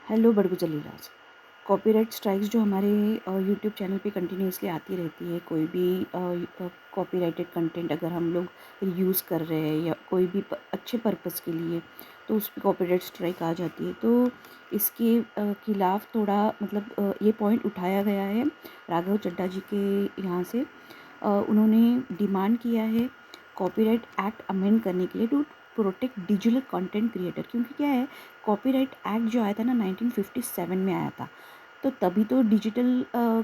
Hello Badgujar लीलाज। Copyright strikes जो हमारे YouTube channel पे कंटिन्यूसली आती रहती है। कोई भी कॉपीराइटेड कंटेंट अगर हम लोग यूज़ कर रहे हैं या कोई भी अच्छे पर्पस के लिए, तो उस पर कॉपीराइट स्ट्राइक आ जाती है। तो इसके खिलाफ थोड़ा मतलब ये पॉइंट उठाया गया है राघव चड्ढा जी के यहाँ से। उन्होंने डिमांड किया है कॉपीराइट एक्ट अमेंड करने के लिए to protect digital content creator. क्योंकि क्या है, कॉपीराइट एक्ट जो आया था ना 1957 में आया था। तो तभी तो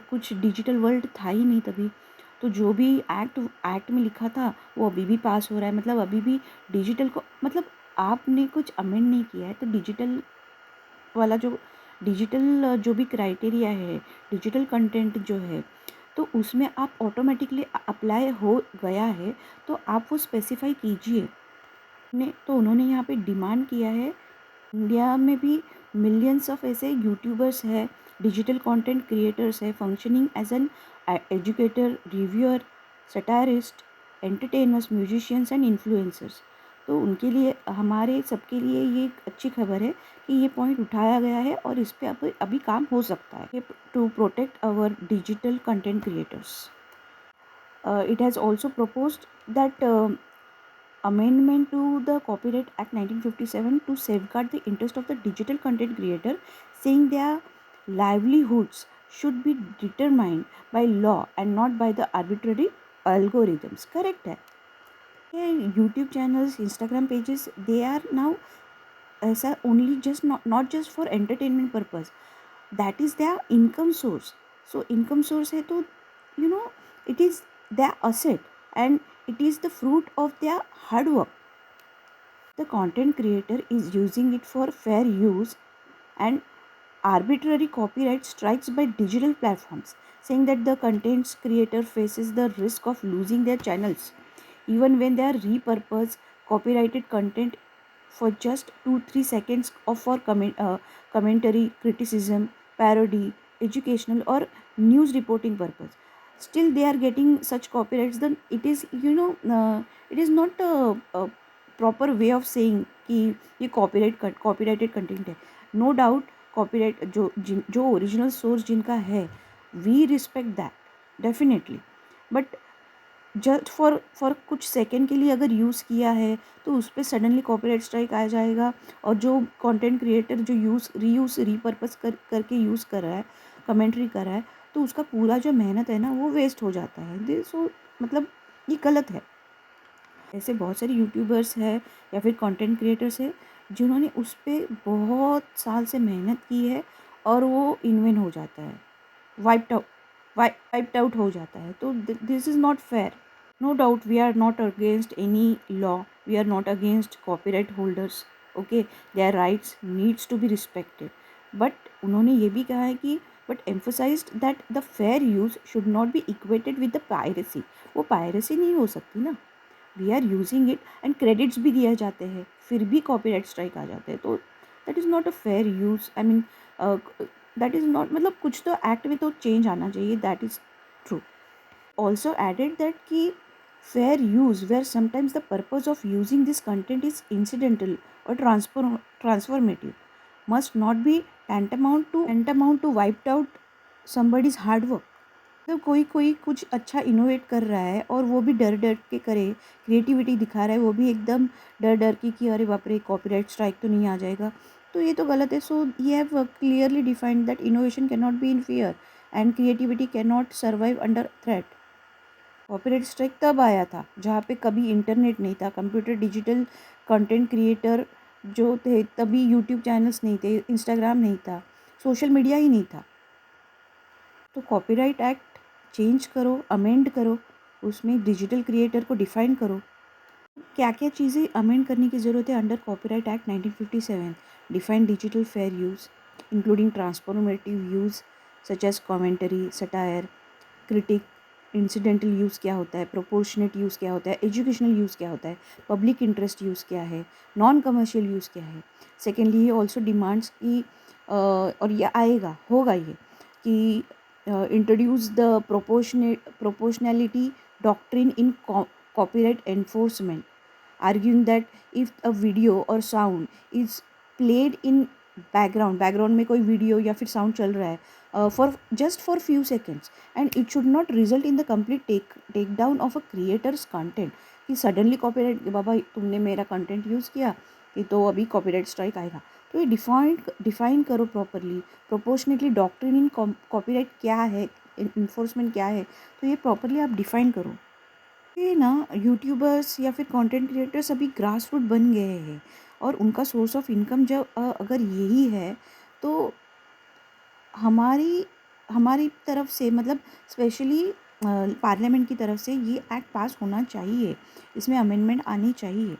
कुछ डिजिटल वर्ल्ड था ही नहीं तभी। तो जो भी एक्ट में लिखा था वो अभी भी पास हो रहा है। मतलब अभी भी डिजिटल को मतलब आपने कुछ अमेंड नहीं किया है तो वाला जो भी क्राइटेरिया है, डिजिटल कंटेंट जो है, तो उसमें आप ऑटोमेटिकली अप्लाई हो गया है। तो आप वो स्पेसिफाई कीजिए। तो उन्होंने यहाँ पे डिमांड किया है। इंडिया में भी मिलियंस ऑफ ऐसे यूट्यूबर्स है, डिजिटल कंटेंट क्रिएटर्स है, functioning as an educator, reviewer, satirist, entertainers, musicians and influencers. तो उनके लिए, हमारे सबके लिए ये एक अच्छी खबर है कि ये पॉइंट उठाया गया है और इस पर अभी काम हो सकता है to protect our digital content creators. It has also proposed that amendment to the Copyright Act 1957 to safeguard the interest of the digital content creator, saying their livelihoods should be determined by law and not by the arbitrary algorithms. Correct है? YouTube channels, Instagram pages, they are now ऐसा only just not just for entertainment purpose. That is their income source. So income source है तो you know it is their asset and it is the fruit of their hard work. The content creator is using it for fair use and arbitrary copyright strikes by digital platforms, saying that the content creator faces the risk of losing their channels even when they are repurposed copyrighted content for just 2-3 seconds or for commentary, criticism, parody, educational or news reporting purpose. Still they are getting such copyrights. Then it is it is not a proper way of saying कि ये copyrighted content है. No doubt copyright जो original source जिनका है, we respect that definitely. But just for कुछ second के लिए अगर यूज़ किया है तो उस पर सडनली कॉपीराइट स्ट्राइक आ जाएगा। और जो कंटेंट क्रिएटर जो रीपर्पस करके यूज़ कर रहा है, कमेंट्री कर रहा है, तो उसका पूरा जो मेहनत है ना वो वेस्ट हो जाता है। सो मतलब ये गलत है। ऐसे बहुत सारे यूट्यूबर्स है या फिर कंटेंट क्रिएटर्स है जिन्होंने उस पर बहुत साल से मेहनत की है और वो इन्वेंट हो जाता है, वाइप्ड आउट हो जाता है। तो this is not fair. No doubt, we are not against any law. We are not against copyright holders. Okay, their rights needs to be respected. But उन्होंने ये भी कहा है कि but emphasized that the fair use should not be equated with the piracy. वो piracy नहीं हो सकती ना. We are using it and credits भी दिए जाते हैं, फिर भी copyright strike आ जाते हैं. तो that is not a fair use. I mean, that is not मतलब कुछ तो act में तो change आना चाहिए. That is true. Also added that कि fair use where sometimes the purpose of using this content is incidental or transformative must not be tantamount to wiped out somebody's hard work. तो कोई कुछ अच्छा innovate कर रहा है और वो भी डर डर के करे, क्रिएटिविटी दिखा रहा है, वो भी एकदम डर डर के कि अरे बाप रे कॉपीराइट स्ट्राइक तो नहीं आ जाएगा, तो ये तो गलत है। सो ये have clearly defined that innovation can not be in fear and creativity can not survive under threat. Copyright strike तब आया था जहाँ पे कभी इंटरनेट नहीं था, कंप्यूटर, डिजिटल कंटेंट क्रिएटर जो थे तभी यूट्यूब चैनल्स नहीं थे, इंस्टाग्राम नहीं था, सोशल मीडिया ही नहीं था। तो कॉपीराइट एक्ट चेंज करो, अमेंड करो, उसमें डिजिटल क्रिएटर को डिफाइन करो। क्या क्या चीज़ें अमेंड करने की ज़रूरत है under copyright act 1957? Define digital fair use including transformative use such as commentary, satire, critic, incidental use क्या होता है, प्रोपोर्शनेट यूज़ क्या होता है, एजुकेशनल यूज़ क्या होता है, पब्लिक इंटरेस्ट यूज़ क्या है, नॉन कमर्शियल यूज़ क्या है। सेकेंडली ये ऑल्सो डिमांड्स की और ये होगा ये कि introduce the proportionality doctrine in copyright enforcement, arguing that if a video or sound is played in background में कोई वीडियो या फिर साउंड चल रहा है for few seconds, and it should not result in the complete take down of a creators content, कि suddenly copyright, बाबा तुमने मेरा कंटेंट यूज़ किया कि तो अभी कॉपीराइट स्ट्राइक आएगा। तो ये डिफाइन करो प्रॉपरली, प्रोपोर्शनेटली डॉक्ट्रिन इन कॉपीराइट क्या है, इन्फोर्समेंट क्या है, तो ये प्रॉपरली आप डिफाइन करो। ये ना यूट्यूबर्स या फिर कंटेंट क्रिएटर्स अभी ग्रास रूट बन गए हैं, और उनका सोर्स ऑफ इनकम जब अगर यही है, तो हमारी हमारी तरफ से मतलब स्पेशली पार्लियामेंट की तरफ से ये एक्ट पास होना चाहिए, इसमें अमेंडमेंट आनी चाहिए।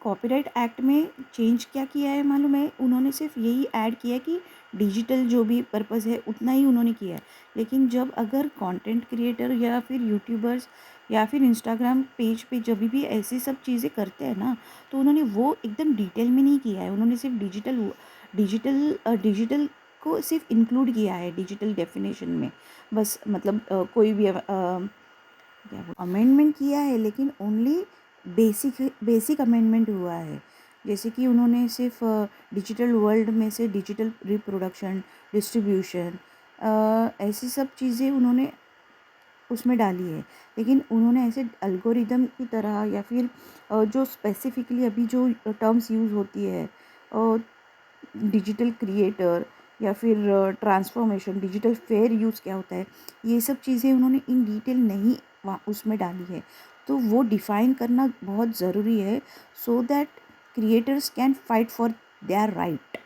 कॉपीराइट एक्ट में चेंज क्या किया है मालूम है, उन्होंने सिर्फ यही ऐड किया है कि डिजिटल जो भी पर्पस है उतना ही उन्होंने किया है। लेकिन जब अगर कंटेंट क्रिएटर या फिर यूट्यूबर्स या फिर इंस्टाग्राम पेज पे जब भी ऐसी सब चीज़ें करते हैं ना, तो उन्होंने वो एकदम डिटेल में नहीं किया है, उन्होंने सिर्फ डिजिटल को सिर्फ इंक्लूड किया है डिजिटल डेफिनेशन में। बस मतलब कोई भी क्या बोल अमेंडमेंट किया है, लेकिन ओनली बेसिक अमेंडमेंट हुआ है। जैसे कि उन्होंने सिर्फ डिजिटल वर्ल्ड में से डिजिटल रिप्रोडक्शन, डिस्ट्रीब्यूशन, ऐसी सब चीज़ें उन्होंने उसमें डाली है। लेकिन उन्होंने ऐसे एल्गोरिदम की तरह या फिर जो स्पेसिफिकली अभी जो टर्म्स यूज़ होती है, डिजिटल क्रिएटर या फिर ट्रांसफॉर्मेशन, डिजिटल फेयर यूज़ क्या होता है, ये सब चीज़ें उन्होंने इन डिटेल नहीं वहाँ उसमें डाली है। तो वो डिफ़ाइन करना बहुत ज़रूरी है, so that creators can fight for their right.